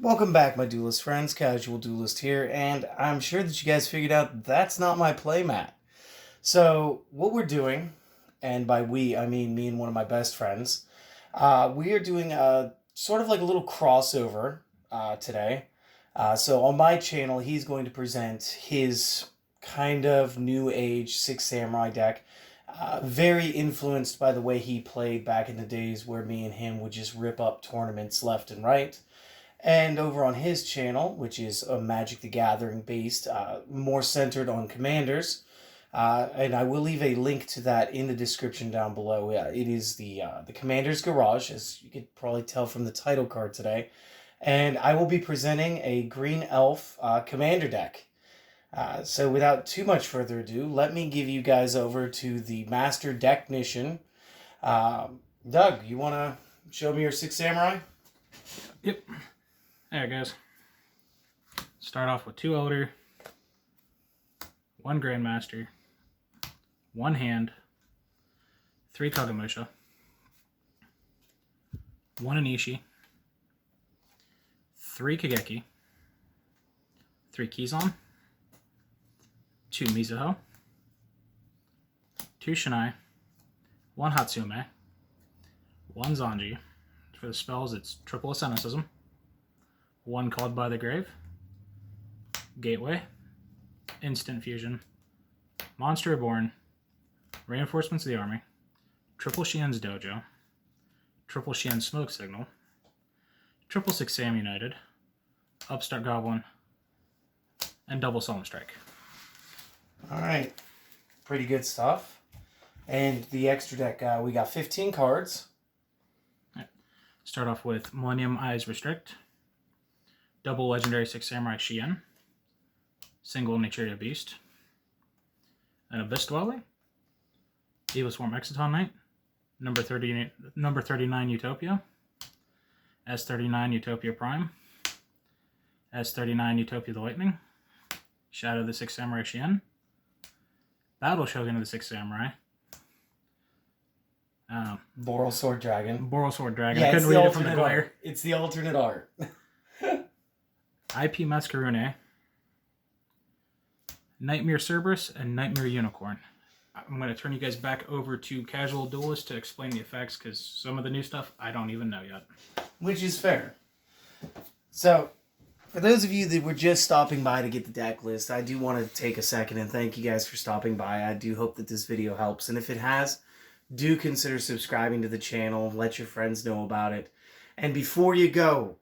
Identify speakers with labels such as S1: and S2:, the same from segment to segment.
S1: Welcome back, my Duelist friends. Casual Duelist here, and I'm sure that you guys figured out that's not my playmat. So, what we're doing, and by we, I mean me and one of my best friends, we are doing a sort of like a little crossover today. So, on my channel, he's going to present his kind of new age Six Samurai deck. Very influenced by the way he played back in the days where me and him would just rip up tournaments left and right. And over on his channel, which is a Magic the Gathering based, more centered on commanders, and I will leave a link to that in the description down below. It is the Commander's Garage, as you could probably tell from the title card today. And I will be presenting a Green Elf Commander deck. So without too much further ado, let me give you guys over to the Master Decknician. Doug, you want to show me your Six Samurai?
S2: Yep. There it goes. Start off with 2 Elder, 1 Grandmaster, 1 Hand, 3 Kagemusha, 1 Anishi, 3 Kageki, 3 Kizon, 2 Mizuho, 2 Shinai, 1 Hatsume, 1 Zanji. For the spells, it's triple Asceticism, 1 Called by the Grave, Gateway, Instant Fusion, Monster Reborn, Reinforcements of the Army, Triple Shien's Dojo, Triple Shien Smoke Signal, Triple Six Sam United, Upstart Goblin, and Double Solemn Strike.
S1: Alright, pretty good stuff. And the extra deck, we got 15 cards.
S2: Start off with Millennium Eyes Restrict, Double Legendary Six Samurai Shien, Single Naturia Beast, an Abyss Dweller, Evil Swarm Exciton Knight, number 39 Utopia, S39 Utopia Prime, S39 Utopia the Lightning, Shadow of the Six Samurai Shien, Battle Shogun of the Six Samurai,
S1: Boral Sword Dragon.
S2: Boral Sword Dragon.
S1: Yeah,
S2: I couldn't read it from the glare.
S1: It's the alternate art.
S2: IP Masquerune, Nightmare Cerberus, and Nightmare Unicorn. I'm going to turn you guys back over to Casual Duelist to explain the effects, because some of the new stuff I don't even know yet.
S1: Which is fair. So, for those of you that were just stopping by to get the deck list, I do want to take a second and thank you guys for stopping by. I do hope that this video helps, and if it has, do consider subscribing to the channel. Let your friends know about it. And before you go,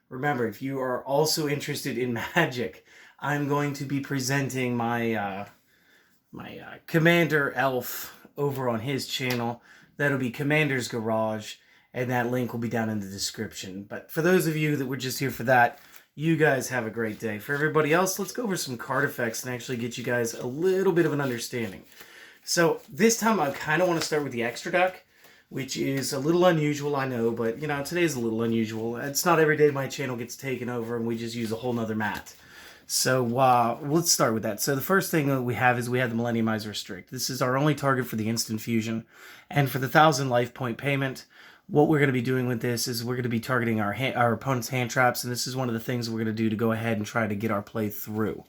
S1: remember, if you are also interested in Magic, I'm going to be presenting my Commander Elf over on his channel. That'll be Commander's Garage, and that link will be down in the description. But for those of you that were just here for that, you guys have a great day. For everybody else, let's go over some card effects and actually get you guys a little bit of an understanding. So this time I kind of want to start with the extra deck, which is a little unusual, I know, but, you know, today's a little unusual. It's not every day my channel gets taken over and we just use a whole nother mat. So let's start with that. So the first thing that we have the Millennium Eyes Restrict. This is our only target for the instant fusion. And for the 1,000 life point payment, what we're going to be doing with this is we're going to be targeting our opponent's hand traps, and this is one of the things we're going to do to go ahead and try to get our play through.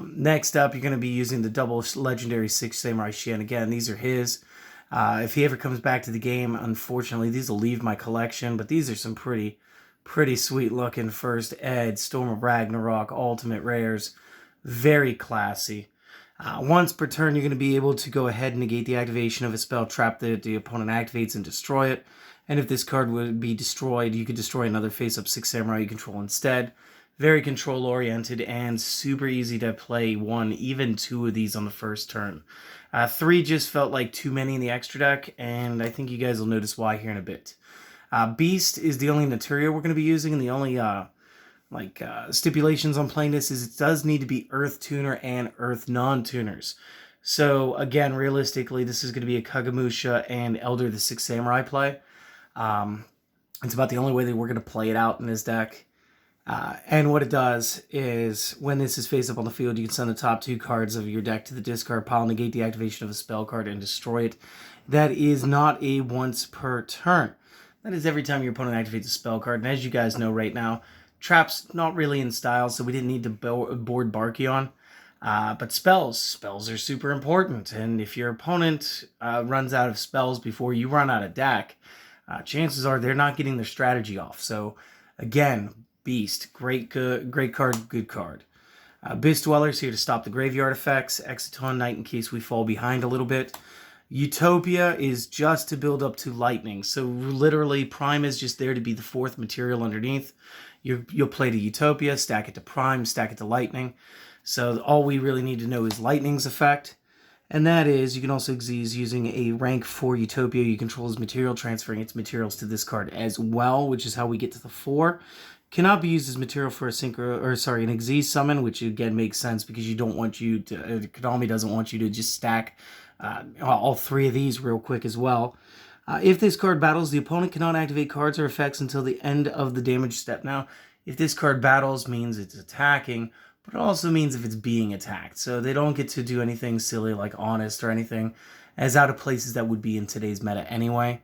S1: Next up, you're going to be using the double legendary Six Samurai Shien. Again, these are his. If he ever comes back to the game, unfortunately, these will leave my collection, but these are some pretty sweet looking First Ed, Storm of Ragnarok, Ultimate Rares. Very classy. Once per turn, you're going to be able to go ahead and negate the activation of a spell trap that the opponent activates and destroy it. And if this card would be destroyed, you could destroy another face-up Six Samurai you control instead. Very control-oriented and super easy to play 1, even 2 of these on the first turn. 3 just felt like too many in the extra deck, and I think you guys will notice why here in a bit. Beast is the only Naturia we're going to be using, and the only stipulations on playing this is it does need to be Earth Tuner and Earth Non-Tuners. So, again, realistically, this is going to be a Kagemusha and Elder the Six Samurai play. It's about the only way that we're going to play it out in this deck. And what it does is, when this is face up on the field, you can send the top 2 cards of your deck to the discard pile, negate the activation of a spell card, and destroy it. That is not a once per turn. That is every time your opponent activates a spell card. And as you guys know right now, Traps, not really in style, so we didn't need to board Barkion. But spells. Spells are super important, and if your opponent runs out of spells before you run out of deck, chances are they're not getting their strategy off. So, again, Beast, great card, good card. Abyss Dweller's here to stop the graveyard effects. Exciton Knight in case we fall behind a little bit. Utopia is just to build up to Lightning. So literally, Prime is just there to be the fourth material underneath. You'll play to Utopia, stack it to Prime, stack it to Lightning. So all we really need to know is Lightning's effect. And that is, you can also Xyz using a rank 4 Utopia. You control his material, transferring its materials to this card as well, which is how we get to the 4. Cannot be used as material for an Xyz summon, which again makes sense because you don't want you to, Konami doesn't want you to just stack all 3 of these real quick as well. If this card battles, the opponent cannot activate cards or effects until the end of the damage step. Now, if this card battles, means it's attacking, but it also means if it's being attacked. So they don't get to do anything silly like Honest or anything as out of places that would be in today's meta anyway.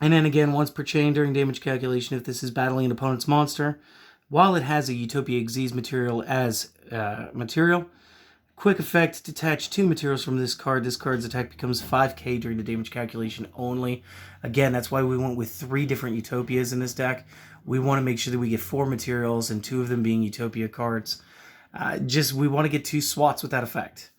S1: And then again, once per chain during damage calculation, if this is battling an opponent's monster, while it has a Utopia Xyz material as material, quick effect, detach 2 materials from this card. This card's attack becomes 5k during the damage calculation only. Again, that's why we went with 3 different Utopias in this deck. We want to make sure that we get 4 materials and 2 of them being Utopia cards. We want to get 2 swats with that effect.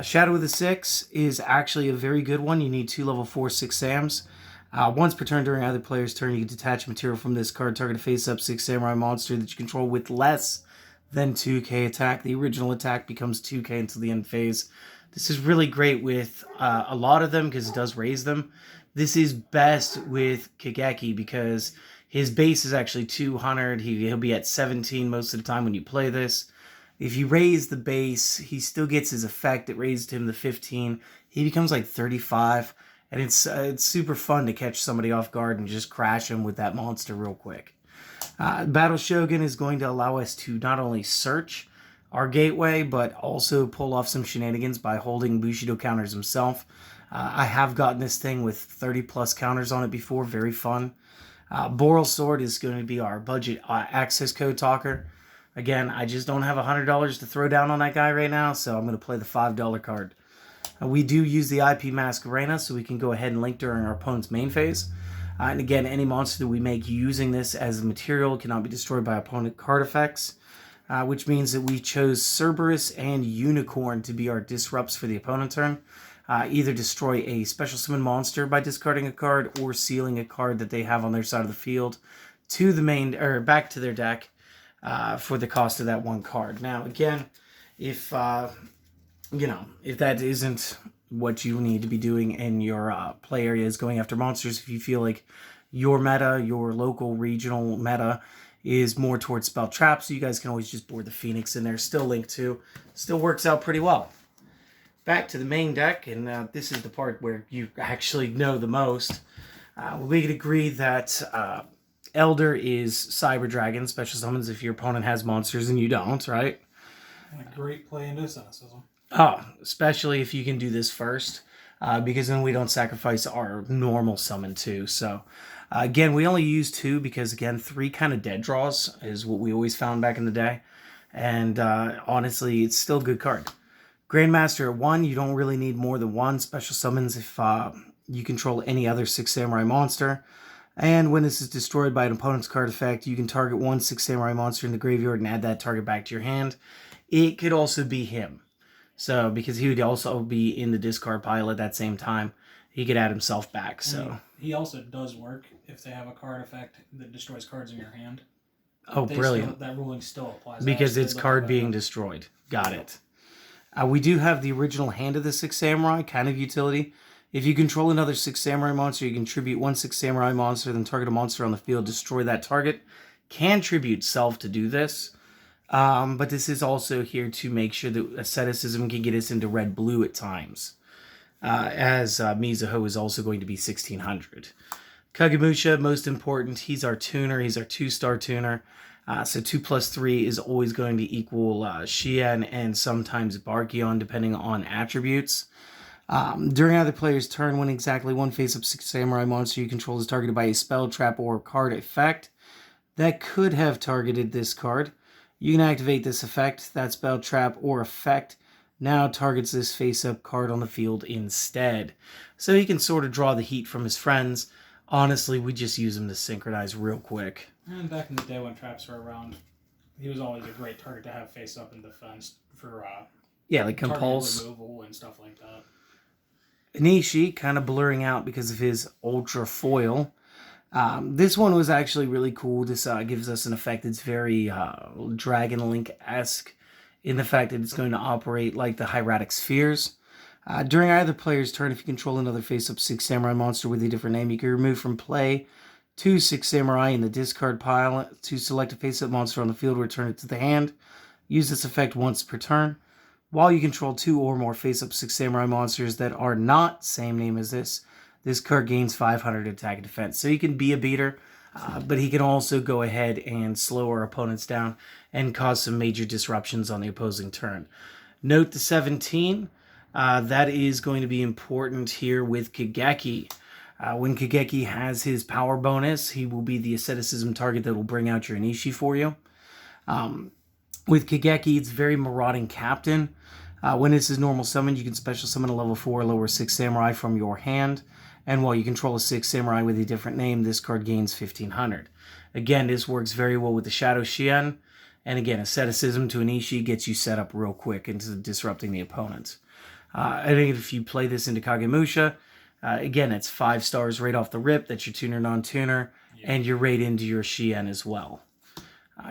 S1: Shadow of the Six is actually a very good one. You need 2 level 4 6 Sams. Once per turn during either player's turn, you can detach material from this card, target a face-up 6 Samurai monster that you control with less than 2k attack. The original attack becomes 2k until the end phase. This is really great with a lot of them because it does raise them. This is best with Kageki because his base is actually 200. He'll be at 17 most of the time when you play this. If you raise the base, he still gets his effect. It raised him to 15. He becomes like 35. And it's super fun to catch somebody off guard and just crash him with that monster real quick. Battle Shogun is going to allow us to not only search our gateway, but also pull off some shenanigans by holding Bushido counters himself. I have gotten this thing with 30 plus counters on it before. Very fun. Boral Sword is going to be our budget access code talker. Again, I just don't have $100 to throw down on that guy right now, so I'm going to play the $5 card. We do use the IP Mask Arena, so we can go ahead and link during our opponent's main phase. And again, any monster that we make using this as a material cannot be destroyed by opponent card effects, which means that we chose Cerberus and Unicorn to be our disrupts for the opponent turn. Either destroy a special summon monster by discarding a card or sealing a card that they have on their side of the field to the main or back to their deck for the cost of that 1 card. Now, again, if that isn't what you need to be doing in your play areas, going after monsters, if you feel like your meta, your local regional meta is more towards spell traps, you guys can always just board the Phoenix in there. Still linked to. Still works out pretty well. Back to the main deck, and this is the part where you actually know the most. We could agree that Elder is Cyber Dragon, special summons if your opponent has monsters and you don't, right?
S2: And a great play into Cynicism.
S1: Oh, especially if you can do this first, because then we don't sacrifice our normal summon too. So, again, we only use 2 because, again, 3 kind of dead draws is what we always found back in the day. And honestly, it's still a good card. Grandmaster at 1, you don't really need more than 1 special summons if you control any other 6 Samurai monster. And when this is destroyed by an opponent's card effect, you can target 1 6 Samurai monster in the graveyard and add that target back to your hand. It could also be him. So, because he would also be in the discard pile at that same time, he could add himself back. So
S2: he also does work if they have a card effect that destroys cards in your hand.
S1: Oh, brilliant.
S2: That ruling still applies.
S1: Because it's card being destroyed. Got it. We do have the original Hand of the 6 Samurai kind of utility. If you control another 6 Samurai monster, you can tribute 1 6 Samurai monster, then target a monster on the field, destroy that target. Can tribute self to do this. But this is also here to make sure that asceticism can get us into red-blue at times. As Mizuho is also going to be 1600. Kagemusha, most important, he's our tuner. He's our 2-star tuner. So 2 plus 3 is always going to equal Xian and sometimes Barkion, depending on attributes. During either player's turn, when exactly 1 face-up 6 Samurai monster you control is targeted by a spell, trap, or card effect, that could have targeted this card. You can activate this effect. That spell, trap, or effect now targets this face-up card on the field instead. So he can sort of draw the heat from his friends. Honestly, we just use him to synchronize real quick.
S2: And back in the day when traps were around, he was always a great target to have face up in defense for
S1: yeah, like compulse
S2: removal and stuff like that.
S1: Anishi kind of blurring out because of his ultra foil. This one was actually really cool. This gives us an effect that's very Dragon Link-esque in the fact that it's going to operate like the hieratic spheres. During either player's turn, if you control another face-up 6 samurai monster with a different name, you can remove from play 2 6 samurai in the discard pile to select a face-up monster on the field, return it to the hand. Use this effect once per turn. While you control 2 or more face-up 6 samurai monsters that are not same name as this card gains 500 attack and defense. So he can be a beater, but he can also go ahead and slow our opponents down and cause some major disruptions on the opposing turn. Note the 17. That is going to be important here with Kageki. When Kageki has his power bonus, he will be the asceticism target that will bring out your Anishi for you. With Kageki, it's very marauding captain. When it's his normal summon, you can special summon a level 4 lower 6 samurai from your hand. And while you control a 6 samurai with a different name, this card gains 1500. Again, this works very well with the Shadow Shien. And again, asceticism to Anishi gets you set up real quick into disrupting the opponent. I think if you play this into Kagemusha, again, it's 5 stars right off the rip. That's your tuner, non-tuner, and you're right into your Shien as well.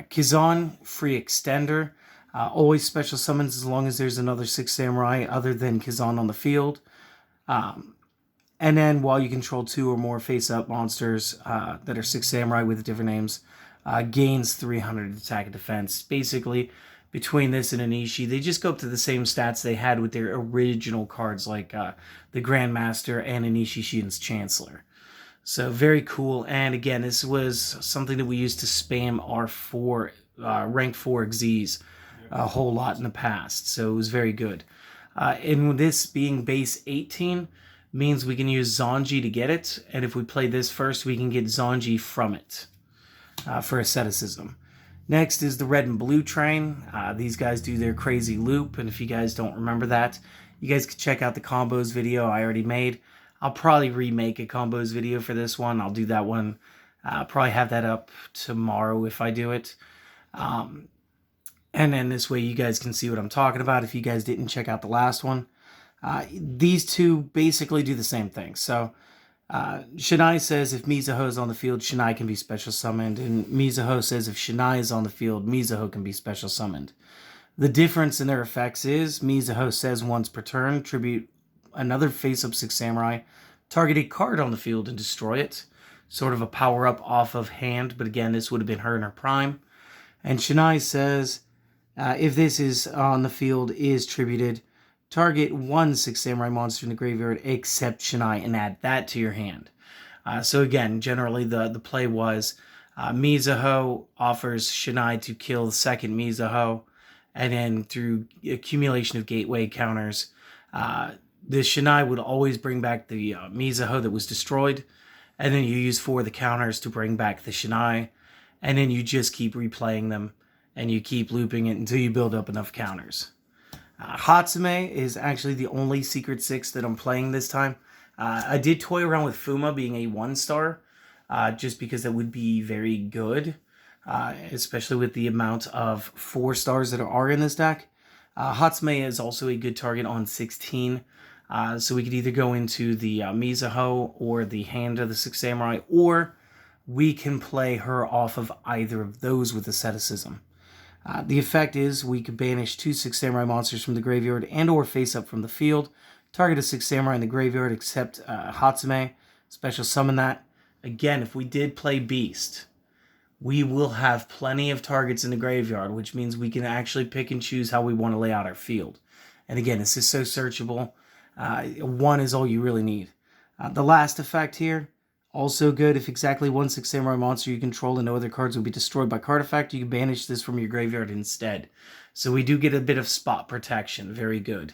S1: Kizan, free extender. Always special summons as long as there's another 6 samurai other than Kizan on the field. And then while you control 2 or more face-up monsters that are 6 samurai with different names, gains 300 attack and defense. Basically, between this and Anishi, they just go up to the same stats they had with their original cards like the Grandmaster and Anishi Shin's Chancellor. So very cool. And again, this was something that we used to spam our rank 4 Xyz a whole lot in the past. So it was very good. And this being base 18 means we can use Zanji to get it. And if we play this first, we can get Zanji from it for asceticism. Next is the red and blue train. These guys do their crazy loop. And if you guys don't remember that, you guys can check out the combos video I already made. I'll probably remake a combos video for this one. I'll do that one. Probably have that up tomorrow if I do it. And then this way you guys can see what I'm talking about if you guys didn't check out the last one. These two basically do the same thing. So Shinai says if Mizuho is on the field, Shinai can be special summoned. And Mizuho says if Shinai is on the field, Mizuho can be special summoned. The difference in their effects is Mizuho says once per turn, tribute another face-up 6 samurai, target a card on the field and destroy it. Sort of a power-up off of hand, but again, this would have been her in her prime. And Shinai says if this is on the field, is tributed, target 1 6 samurai monster in the graveyard except Shinai and add that to your hand. So again, generally the play was Mizuho offers Shinai to kill the second Mizuho, and then through accumulation of gateway counters, the Shinai would always bring back the Mizuho that was destroyed, and then you use 4 of the counters to bring back the Shinai, and then you just keep replaying them, and you keep looping it until you build up enough counters. Hatsume is actually the only Secret 6 that I'm playing this time. I did toy around with Fuma being a 1-star, just because that would be very good, especially with the amount of 4 stars that are in this deck. Hatsume is also a good target on 16, so we could either go into the Mizuho or the Hand of the 6 Samurai, or we can play her off of either of those with asceticism. The effect is we could banish 2 6 samurai monsters from the graveyard and or face up from the field. Target a 6 samurai in the graveyard except Hatsume. Special summon that. Again, if we did play Beast, we will have plenty of targets in the graveyard, which means we can actually pick and choose how we want to lay out our field. And again, this is so searchable. 1 is all you really need. The last effect here, also good. If exactly 1 6 samurai monster you control and no other cards will be destroyed by card effect, you can banish this from your graveyard instead. So we do get a bit of spot protection. Very good.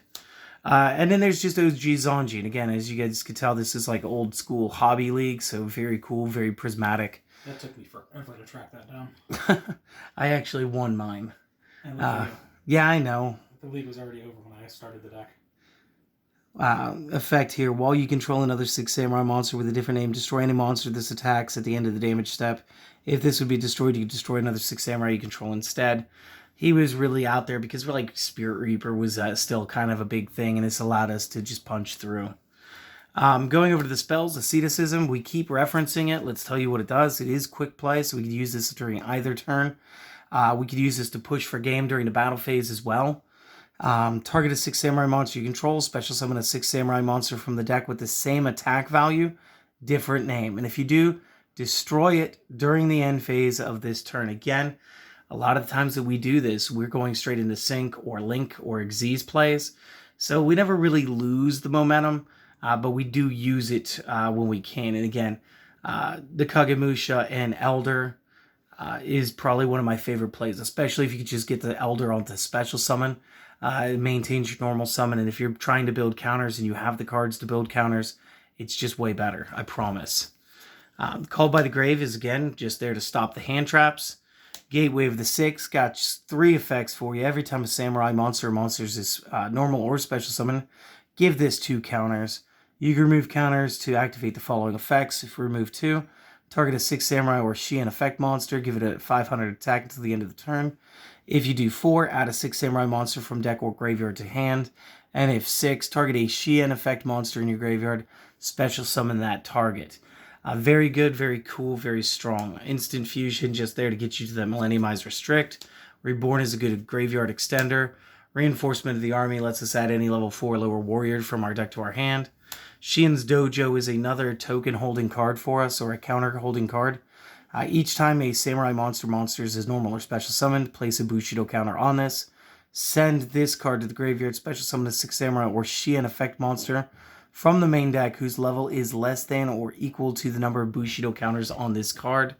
S1: And then there's just OG Zanji. And again, as you guys can tell, this is like old school hobby league. So very cool, very prismatic.
S2: That took me forever to track that down.
S1: I actually won mine.
S2: And
S1: Yeah, I know.
S2: the league was already over when I started the deck.
S1: Effect here. While you control another 6 samurai monster with a different name, destroy any monster this attacks at the end of the damage step. If this would be destroyed, you destroy another 6 samurai you control instead. He was really out there because like Spirit Reaper was still kind of a big thing, and this allowed us to just punch through. Going over to the spells, asceticism, we keep referencing it. Let's tell you what it does. It is quick play, so we could use this during either turn. We could use this to push for game during the battle phase as well. Target a 6 samurai monster you control. Special summon a 6 samurai monster from the deck with the same attack value, different name. And if you do, destroy it during the end phase of this turn. Again, a lot of the times that we do this, we're going straight into Sync or Link or Xyz plays. So we never really lose the momentum, but we do use it when we can. And again, the Kagemusha and Elder is probably one of my favorite plays, especially if you could just get the Elder onto special summon. It maintains your normal summon, and if you're trying to build counters and you have the cards to build counters, it's just way better, I promise. Called by the Grave is, again, just there to stop the hand traps. Gateway of the Six got 3 effects for you. Every time a samurai monster or monsters is normal or special summon, give this 2 counters. You can remove counters to activate the following effects. If you remove 2, target a 6 samurai or Shian effect monster, give it a 500 attack until the end of the turn. If you do 4, add a 6 samurai monster from deck or graveyard to hand. And if 6, target a Shian effect monster in your graveyard, special summon that target. Very good, very cool, very strong. Instant Fusion, just there to get you to the Millenniumize Restrict. Reborn is a good graveyard extender. Reinforcement of the Army lets us add any level 4 or lower warrior from our deck to our hand. Shian's Dojo is another token holding card for us, or a counter holding card. Each time a samurai monsters is normal or special summoned, place a Bushido counter on this. Send this card to the graveyard, special summon a 6 samurai or Shian effect monster from the main deck whose level is less than or equal to the number of Bushido counters on this card.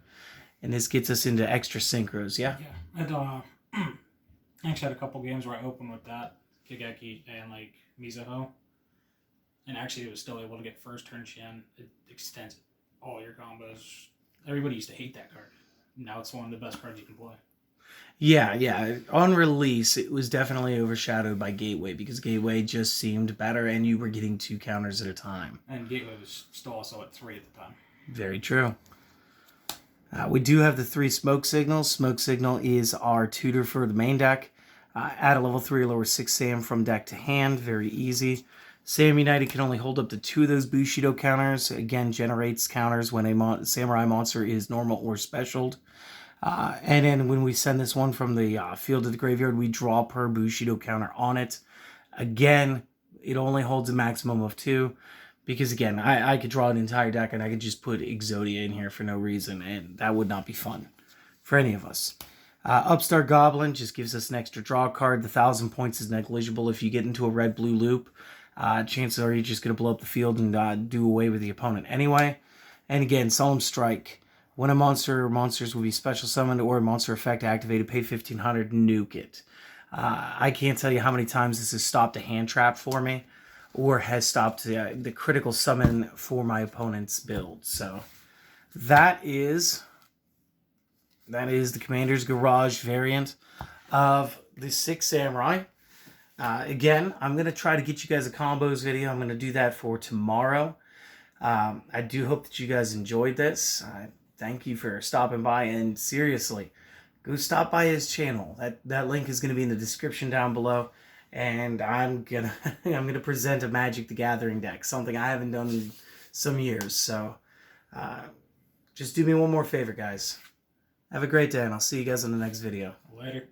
S1: And this gets us into extra synchros, yeah?
S2: Yeah. I actually had a couple games where I opened with that, Kigeki and like Mizuho. And actually it was still able to get first turn Shin. It extends all your combos. Everybody used to hate that card. Now it's one of the best cards you can play.
S1: Yeah. On release, it was definitely overshadowed by Gateway because Gateway just seemed better and you were getting 2 counters at a time.
S2: And Gateway was still also at 3 at the time.
S1: Very true. We do have the 3 Smoke Signals. Smoke Signal is our tutor for the main deck. Add a level 3 or lower 6 Sam from deck to hand. Very easy. Sam United can only hold up to 2 of those Bushido counters. Again, generates counters when a samurai monster is normal or specialed. And then when we send this one from the field to the graveyard, we draw per Bushido counter on it. Again, it only holds a maximum of 2. Because again, I could draw an entire deck and I could just put Exodia in here for no reason. And that would not be fun for any of us. Upstart Goblin just gives us an extra draw card. The 1,000 points is negligible if you get into a red-blue loop. Chances are you're just going to blow up the field and do away with the opponent anyway. And again, Solemn Strike. When a monster or monsters will be special summoned or a monster effect activated, pay 1,500, nuke it. I can't tell you how many times this has stopped a hand trap for me or has stopped the critical summon for my opponent's build. So that is the Commander's Garage variant of the 6 Samurai. Again, I'm going to try to get you guys a combos video. I'm going to do that for tomorrow. I do hope that you guys enjoyed this. Thank you for stopping by, and seriously, go stop by his channel. That link is going to be in the description down below, and I'm gonna present a Magic the Gathering deck, something I haven't done in some years. So just do me one more favor, guys. Have a great day, and I'll see you guys in the next video.
S2: Later.